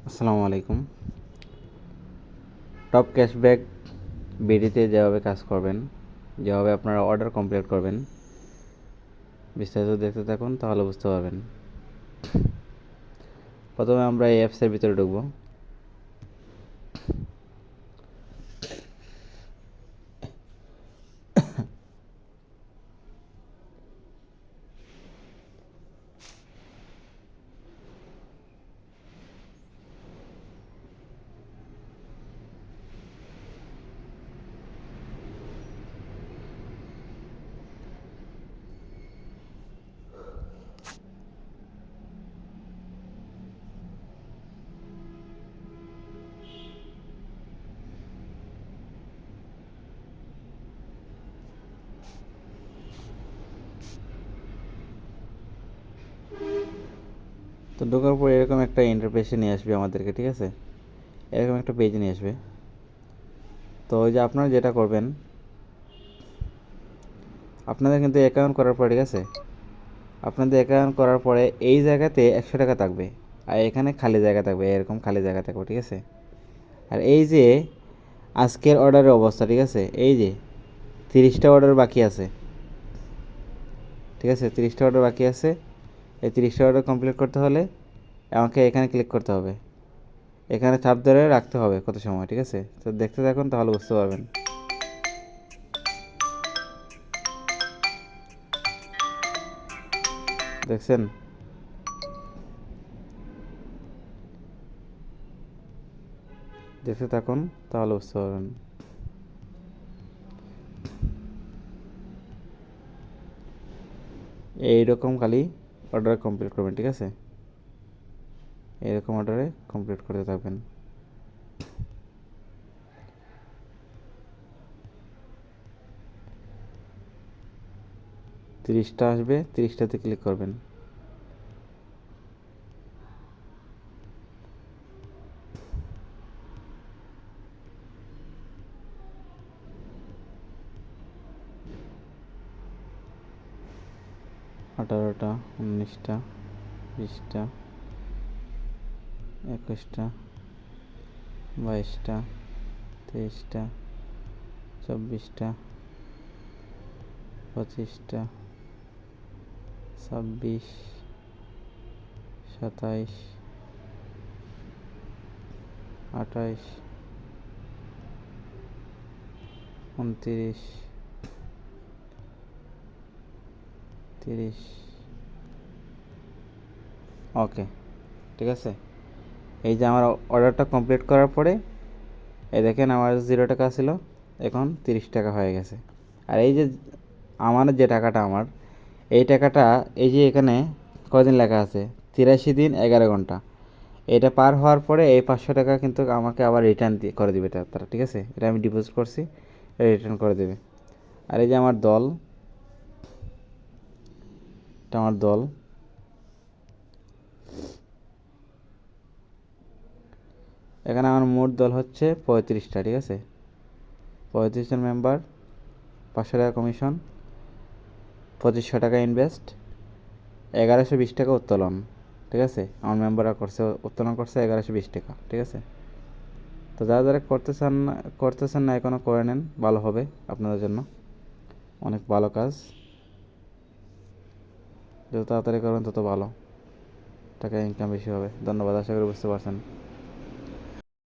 আসসালামু আলাইকুম। Top cashback বিডিতে যেভাবে কাজ করবেন, যেভাবে আপনারা অর্ডার কমপ্লিট করবেন, বিস্তারিত দেখতে থাকুন, তাহলে বুঝতে পারবেন। প্রথমে আমরা এই অ্যাপসের ভিতরে ঢুকবো। তো ঢোকার পর এরকম একটা ইন্টারফেসে নিয়ে আসবে আমাদেরকে, ঠিক আছে? এরকম একটা পেজ নিয়ে আসবে। তো ওই যে আপনারা যেটা করবেন, আপনাদের কিন্তু অ্যাকাউন্ট করার পর, ঠিক আছে, আপনাদের অ্যাকাউন্ট করার পরে এই জায়গাতে 100 টাকা থাকবে, আর এখানে খালি জায়গা থাকবে, এরকম খালি জায়গা থাকবে, ঠিক আছে? আর এই যে আজকের অর্ডারের অবস্থা, ঠিক আছে, এই যে 30টা অর্ডার বাকি আছে, ঠিক আছে? 30টা অর্ডার বাকি আছে। এই 30টা অর্ডার কমপ্লিট করতে হলে আমাকে এখানে ক্লিক করতে হবে, এখানে চাপ ধরে রাখতে হবে কত সময়, ঠিক আছে? তো দেখতে থাকুন, তাহলে বুঝতে পারবেন। দেখছেন? দেখতে থাকুন, তাহলে বুঝতে পারবেন। এইরকম খালি অর্ডার কমপ্লিট করবেন, ঠিক আছে? এইরকম অর্ডারে কমপ্লিট করতে থাকবেন। তিরিশটা আসবে, 30টাতে ক্লিক করবেন। আঠারোটা, 19টা, 20টা, 21টা, 22টা, 23টা, 24টা, 25টা, 26, 27, 28, 29, 30। ওকে, ঠিক আছে? এই যে আমার অর্ডারটা কমপ্লিট করার পরে এই দেখেন আমার 0 টাকা ছিল, এখন 30 টাকা হয়ে গেছে। আর এই যে আমার যে টাকাটা, আমার এই টাকাটা, এই যে এখানে কদিন লেখা আছে, 83 দিন 11 ঘন্টা। এটা পার হওয়ার পরে এই 500 টাকা কিন্তু আমাকে আবার রিটার্ন করে দেবে তারা, ঠিক আছে? এটা আমি ডিপোজিট করছি, রিটার্ন করে দেবে। আর এই যে আমার দল, এটা আমার দল, এখানে আমার মোট দল হচ্ছে 35টা, ঠিক আছে? 35 জন মেম্বার, 500 টাকা কমিশন, 2500 টাকা ইনভেস্ট, 1120 টাকা উত্তোলন, ঠিক আছে? আমার মেম্বাররা করছে, উত্তোলন করছে 1120 টাকা, ঠিক আছে? তো যারা যারা করতেছেন না এখনও করে নেন, ভালো হবে আপনাদের জন্য, অনেক ভালো কাজ। যত তাড়াতাড়ি করবেন তত ভালো, টাকা ইনকাম বেশি হবে। ধন্যবাদ, আশা করি বুঝতে পারছেন।